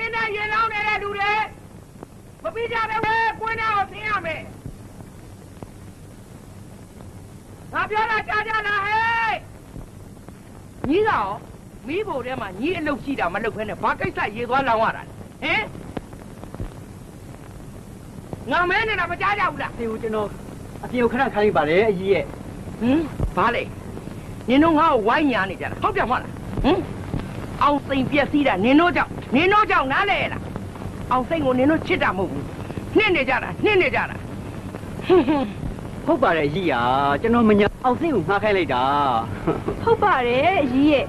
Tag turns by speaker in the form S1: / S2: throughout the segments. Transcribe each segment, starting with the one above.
S1: င်းနဲ့ရေလောင်းနေတဲ့လူတွေမပြီးကြပဲကွင်းထဲကိုဆင်းရမယ်ငါပြောတာကြားကြလားဟဲ့ညီတော်မိဖို့ထဲမှာညီအလုပ်ရှိတာမလုပ်ဖဲနဲ့ဘာကိစ္စရေသွားလောင်းရတာဟင်ငါမဲနေတာမကြားကြဘူးလား
S2: ဒီကိုကျွန်တော်အပြင်ကိုခဏခိုင်းပါလေအကြီးရဲ့
S1: ဘာလဲနင်တို့ငါ့ကိုဝိုင်းညာနေကြတာဟုတ်တယ်မဟုတ်လားအောင်စိန်ပြက်စီးတာနင်တို့ကြောင့်နားလဲလားအောင်စိန်ကိုနင်တို့ချစ်တာမဟုတ်ဘူးနှင်းနေကြတာ
S2: ဟုတ်ပါတယ်အကြီးอ่ะကျွန်တော်မညာအောင်စိန်ကိုငှားခိုင်းလိုက်တာ
S3: ဟုတ်ပါတယ်အကြီးရဲ့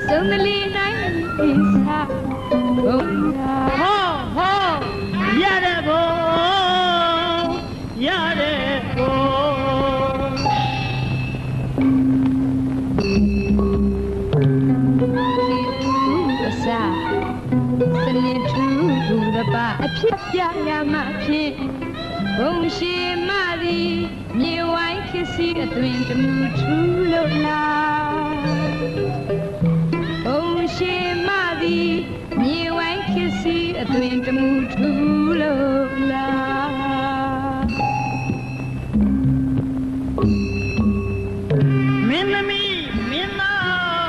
S3: စုံမလီနိုင်အိစာဘုရား
S4: ဟောရတဲ့ဘုရတဲ့ဘု
S3: စနေထူဘူရပါအဖြစ်ပြရမှဖြစ်ဘုံရှိမသည်မြေဝိုင်းခစီအသွင်တမှုထူလို့လားဘုံရှိမသည်မြေဝိုင်းခစီအသွင်တမှုထူလို့လား
S4: မင်းသမီးမင်းသား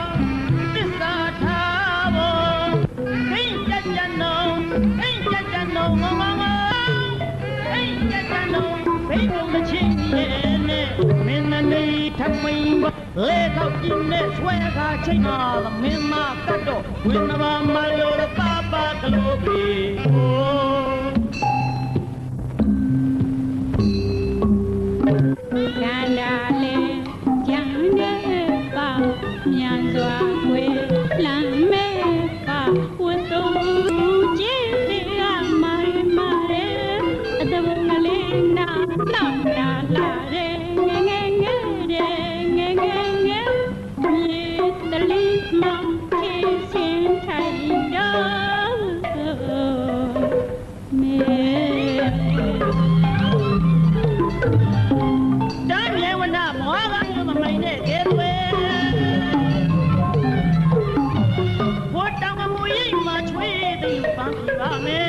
S4: သစ္စာထားဖို့ဟိတ်ကြံတော့ငေါဟိတ်ကြံတော့ဘိတ်ကုန်တဲ့ချင်းရဲ့နဲ့မင်းသမီးထမိန်လေတော့ပြင်းနဲ့ဆွဲခါချိန်မှာမင်းမကတ်တော့ဝင်းမမလို့ပါပါကလို့ပြီ
S3: ကန္နာလေကြံနေပါမြန်စွာခွေလမ်းမဲပါဝတ်တော်ကြည်စီကမိုင်မာရဲအတဘုံလေးနာနောက်နာလာရဲငယ်ငယ်ငယ်ငယ်ငယ်ငယ်မြေတလီမောင်ခေစင်ထိုင်တော့မေ
S4: တမ်းမြေဝနာမောကမမိုင်နဲ့ကဲသွဲဘောတောင်မူရိပ်မှာချွေးသိပန်းပြပါမယ်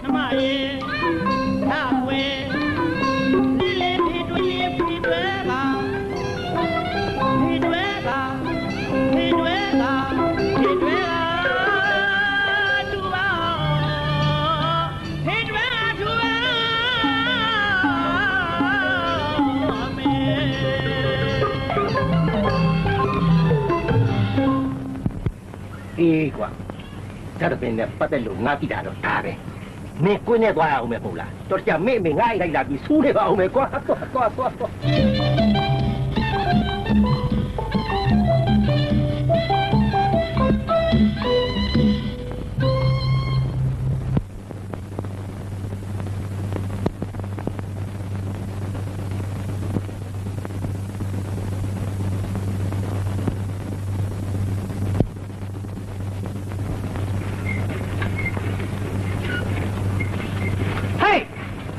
S4: နမရေသာဝဲဒီလေဒီတွေပါ
S1: အေးကွာဒါတော့ပင်နဲ့ပတ်သက်လို့ငါသိတာတော့ဒါပဲမင်းကိုနဲ့သွားရအောင်မယ်ပေါ့လားတော်ကြမေ့မေ့ငါ့အိုက်လိုက်လာပြီးစူးနေပါအောင်မယ်ကွာသွား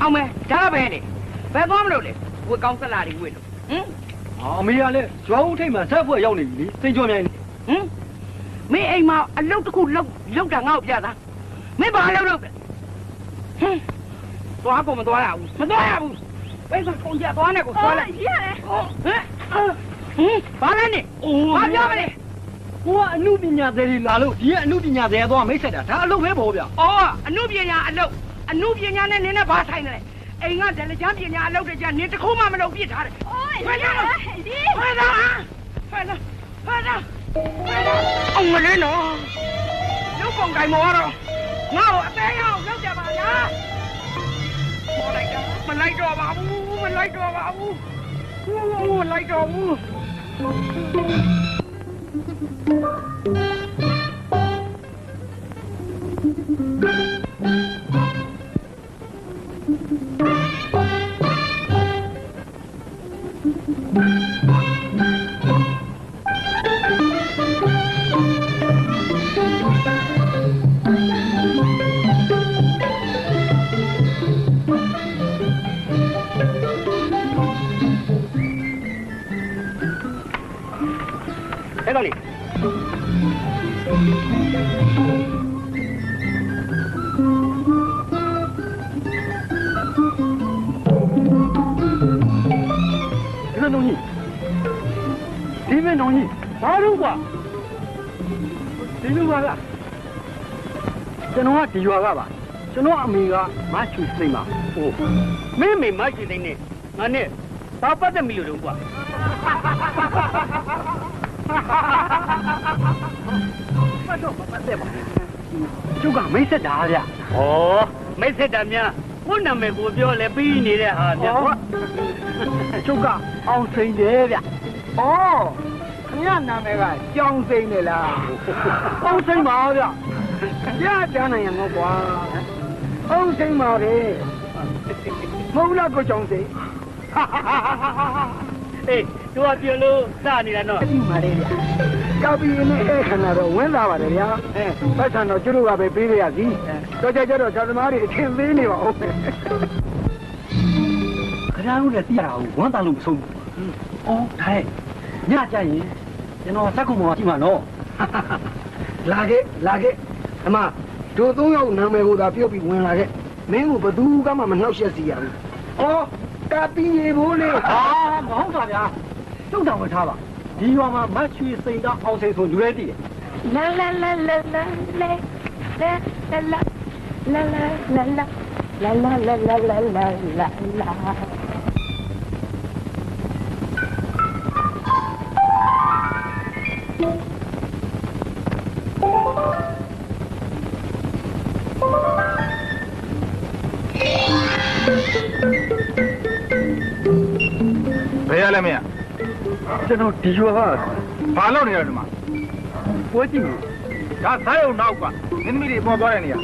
S1: အောင်မယ်ဒါပဲလေဘယ်သွားမလို့လဲဝက်ကောင်းစလာတွေဝက်လို့
S2: အမေကလည်းရွာဦးထိပ်မှာဆက်ဖွဲ့ရောက်နေပြီလေစိတ်ကြောမြိုင်
S1: မင်းအိမ်မှာအလုပ်တစ်ခုလုပ်တာငါ့ကိုပြတာမင်းဘာလုပ်လဲသွားကုန်မသွားရဘူးဘယ်ကကုန်ကြသွားနေကိုသွားလိုက်
S3: ရတယ်
S1: ဘာလဲနေဘာပြောမလဲ
S2: ကိုကအမှုပညာသည်တွေလာလို့ဒီကအမှုပညာသည်သွားမိတ်ဆက်တာဒါအလုပ်ပဲပေါ့ဗျ
S1: အမှုပညာအနဲ့နင်းနဲ့ဘာဆိုင်တယ်လဲအိမ်ကတယ်လချမ်းပညာအလုပ်တွေကြနင်းတစ်ခုမှမလုပ်ပြစ်ထားတယ်
S3: ခွဲလာ
S1: အောင်မလေးနော်ရုပ်ပုံကိုင်မောတော့ငါ့ကိုအသေးရအောင်လုပ်ကြပါလားမလိုက်တော့ပါဘူးမလိုက်တော့ဘူး
S2: တ农医，这边农医，啥路吧？这路吧，这农啊地话个吧？这农阿妹个买去谁嘛？哦，妹买去谁呢？俺呢，爸爸都没有人过。就讲没识打的。哦，没识打面，我那没股票来比你的哈，就讲အောင်စိန်တယ်ဗျ။ဩခင်ဗျနာမည်ကကြောင်စိန်တယ်လား။အောင်စိန်ပါဗျ။ကြားကြားနိုင်ရမောကွာ။အောင်စိန်ပါလေ။မဟုတ်လားကိုကြောင်စိန်။အေးသူကပြောလို့စနေတာနော်။ဒီမှာလေဗျ။ကောက်ပြီးနေအဲ့ခဏတော့ဝင်းလာပါတယ်ဗျာ။ပတ်စံတော့ကျတို့ကပဲပေးရစီ။တော့ကြတော့ဓာတ်သမားတွေအထင်သေးနေပါဦး။ခဏလို့လည်းသိရတာကိုဝမ်းသာလို့မဆုံးဘူး။အော်ဒါနဲ့ညကြရင်ကျွန်တော်စက်ကူမော်ကြည့်မှာနော်။လာခဲ့အမတို့သုံးယောက်နာမည်ကိုသာပြုတ်ပြီးဝင်လာခဲ့။မင်းကိုဘသူကမှမနှောက်ယှက်စီရဘူး။အော်ကာပီရေဘိုးလေဟာမဟုတ်ပါဗျာ။တုံတော်ဝထားပါ။ဒီရွာမှာမတ်ချွေစိန်တော့အောင်စိန်ဆိုလူရဲတည်တယ်။
S5: လာလာလာလာလာလာလာလာလာလာလာလာလာလာ
S6: ဘယ်ရလဲမင်း
S2: ကျွန်တော်ဒီရွာက
S6: ဘာလုပ်နေရလဲဒီမှာ
S2: ပွဲကြည့်နေ
S6: ဒါစားရုံနောက်ကမင်းသမီးတွေပေါ်သွားတဲ့နေရာ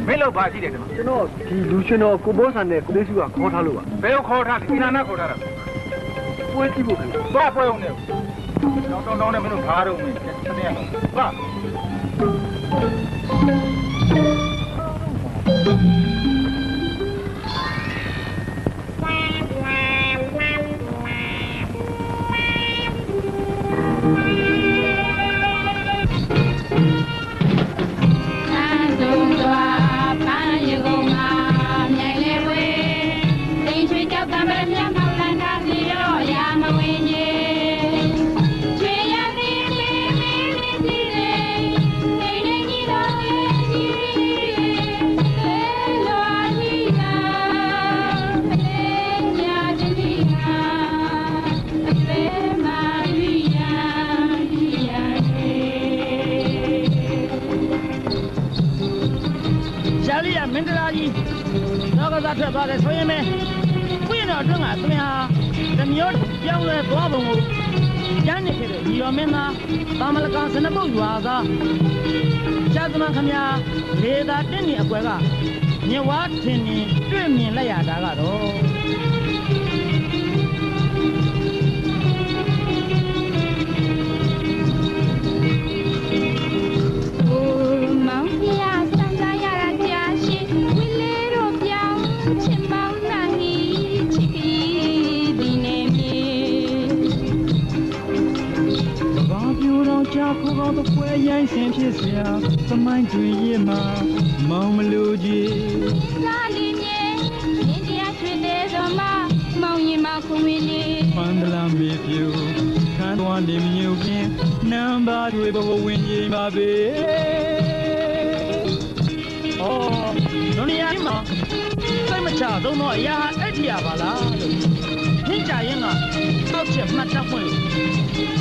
S6: မင်းလောက်ဘာရှိတယ်ဒီမှာ
S2: ကျွန်တော်ဒီလူရှင်တော်ကိုဘောဆန်နဲ့ကိုလေးစုကခေါ်ထားလို့ပါ
S6: ဘယ်ကိုခေါ်ထားလဲဒီနာနာခေါ်ထားတာ
S2: ပွဲကြည့်ဖို့ခင်ဗျ
S6: သွားပွဲအောင်နေတောင်းနဲ့မင်းတို့ဘာတော့မင်းတနေ့တော့သွား
S4: ထွက်သွားတယ်ဆိုရင်ပဲခွင့်တော်အတွင်းကသင်ဟာတမျိုးပြောင်းလဲသွားပုံကိုကျမ်းနေခဲ့တဲ့ဒီရောမင်းသားတာမလကန်စနပုတ်ရွာသားရှားသမန်ခမညာလေသာတင်းနေအကွယ်ကမြဝါထင်းနေတွေ့မြင်လိုက်ရတာကတော့
S7: ကိုကောင်းတော့ပွဲရိုင်းစင်ဖြစ်စရာသမိုင်းတွေရဲ့မှာမောင်မလို့ကြီး
S5: လာလီမြေနေတရားဆွေတဲ့သောမမောင်ရင်မခုံဝင်းလေး
S7: ပန်းဒလာမေပြူခန်းသွားနေမြုပ်ခင်နံပါတ်တွေဘဝဝင်ကြီးပါပဲ
S4: အော်ဒုနီယာမှာစိတ်မချသုံးတော့အရာအဲ့ဒီရပါလားလို့နှင်းကြရင်ကတော့ချက်မှတ်တတ်ဖွင့်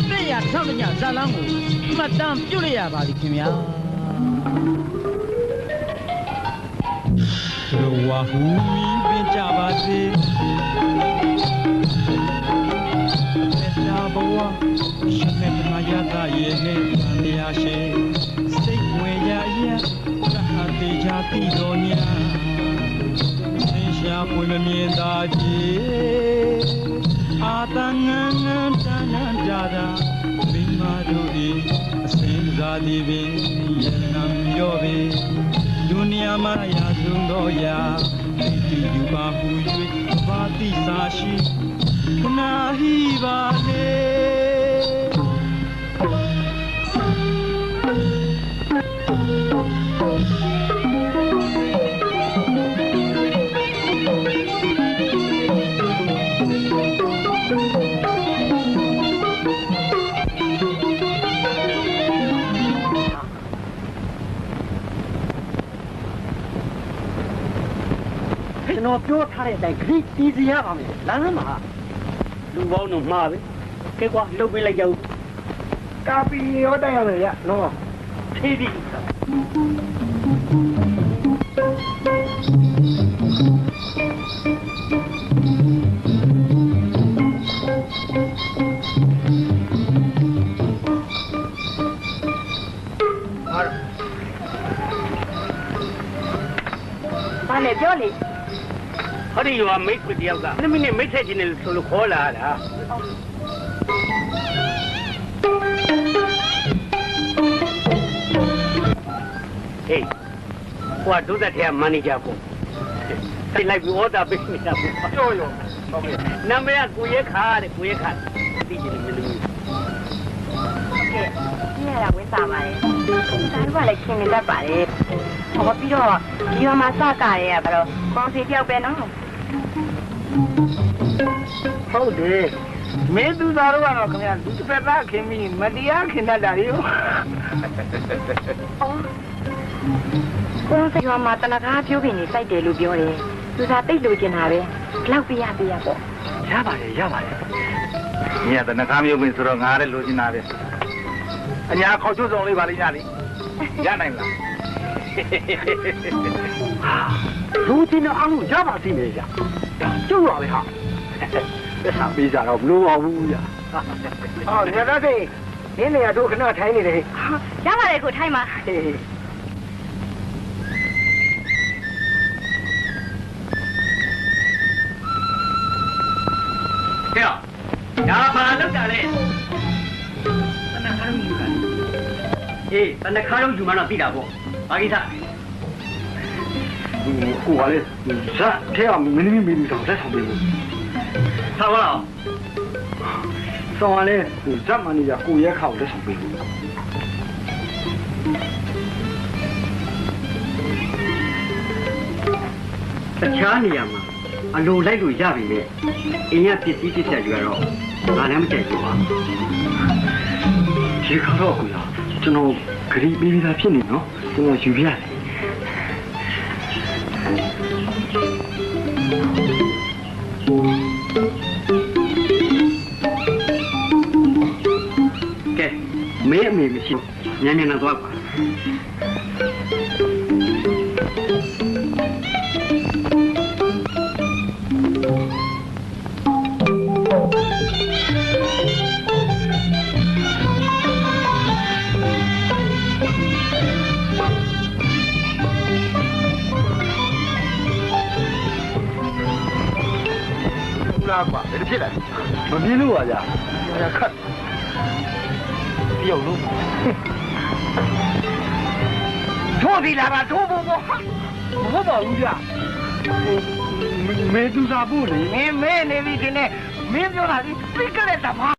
S4: တဲ့ရထောက်ညဇာလန်းကိုမှတ်တမ်းပြုတ်လိုက်ရပါလိမ့်ခင်ဗျာ
S7: ရဝဟူမီပင်ကြပါစေဘဝရှမေတမယတာရဲ့ဟဲ့တန်ရာရှိစိတ်ဝေရရသဟာတေချာတိတော်ညာဆင်းရှားပွင့်မမြင်သာကြီးအာတန်ငန်းငန်းတန်နန်ကြတာမိမတို့ဤအစင်းစားသည်ပင်ယနံရောပင်ဒုနီယာမှာရာဆုံးတော်ရာဒီယူပါဟူ၍ဘာတိစာရှိခနာဟိပါလေ
S2: ကျွန်တော်ပြောထားတဲ့အတိုင်းခရီးတီးစီရပါမယ်လမ်းမှာလူပေါင်းတော့မှာပဲကဲကွာလှုပ်ပေးလိုက်ကြဦးကာပီရောတိုက်ရမယ်ရနော်ဖြည်းဖြည်း
S1: ဘာလဲပြောလေ
S2: ဟောဒီရောမိတ်ခွတယောက်က2မိနစ်မိတ်ဆက်ခြင်းနဲ့ဆိုလို့ခေါ်လာတာဟေးဟိုကဒုသက်ထဲကမန်နေဂျာကိုတိတ်လိုက်ပြီး order ပေးနေတာပေါ့ကြောရောဟုတ်ကဲ့နာမည်ကကိုရဲခါတဲ့ကိုရဲခါသိကြတယ်မလို့
S8: ကဲဒီရတာဝင်းစားပါတယ်ဒါတို့ကလည်းခင်နေတတ်ပါတယ်ဟောပြီးတော့ဒီမှာစကားရဲကဘာလို့ကောင်းစီတယောက်ပဲနော်
S1: ဟုတ်တယ်မင်းသူသားတို့ကတော့ခင်ဗျာလူတစ်ဖက်သားခင်ပြီးမတရားခင်တတ်တာရော
S8: ကိုယ်စိတ်ကမှတနကားပြိုးပြင်နေစိုက်တယ်လို့ပြောတယ်သူစားတိတ်လို့ကျင်တာပဲဘလောက်ပြရပေါ့
S2: ရပါတယ်ရပါတယ်
S6: ညတဲ့နှခမ်းမျိုးပင်ဆိုတော့ငါလည်းလိုချင်တာပဲအညာခေါက်ချိုးစုံလေးပါလိမ့်ညလေးရနိုင်မလား
S2: လူချင်းတော့အောင်ရပါစီမယ်ကြာကျုပ်ပါပဲဟာသက်သာပေးကြတော့မလို့ပါဘူးကြာဟောညသားစိနင်းနေရတို့ခဏထိုင်းနေတယ်
S8: ရပါတယ်ကိုထိုင်းမှာ
S2: ဟဲ့ညာဘာလောက်ကြလဲတနခါတော့ယူတာအေးတနခါတော့ယူမှတော့သိတာပေါ့ဘာကိစ္စကိုကလည်းဇက်ထဲအောင်မင်းမင်းဆောင်လက်ဆောင်ပေးလို့ဆောင်းအောင်ဆောင်းရလဲဇက်မန်နေဂျာကိုရဲခါကိုလက်ဆောင်ပေးလို့တခြားနေရာမှာအလိုလိုက်လို့ရပြီလေအင်းရပစ္စည်းတစ်ချက်ယူရတော့ငါလည်းမကြိုက်ဘူးပါဒီခါတော့ကွာကျွန်တော်ဂရီပေးပြီးသားဖြစ်နေနော်ကျွန်တော်ယူပြရတယ်ကဲမင်းအမေမရှိညနေတော့သွားပါ
S6: ကွာဘယ်ဖြစ်လဲ
S2: မပြေလို့ပါဗျာ
S6: ရခတ်ပြုတ်လို့
S1: ထိုးပြီလားပါထိုးဖို့ပေါ့
S2: မဟုတ်ပါဘူးဗျာမေသူစာဖို့လေ
S1: မင်းမဲနေပြီဒီနေ့မင်းပြောတာဒီပြိကလက်တပါ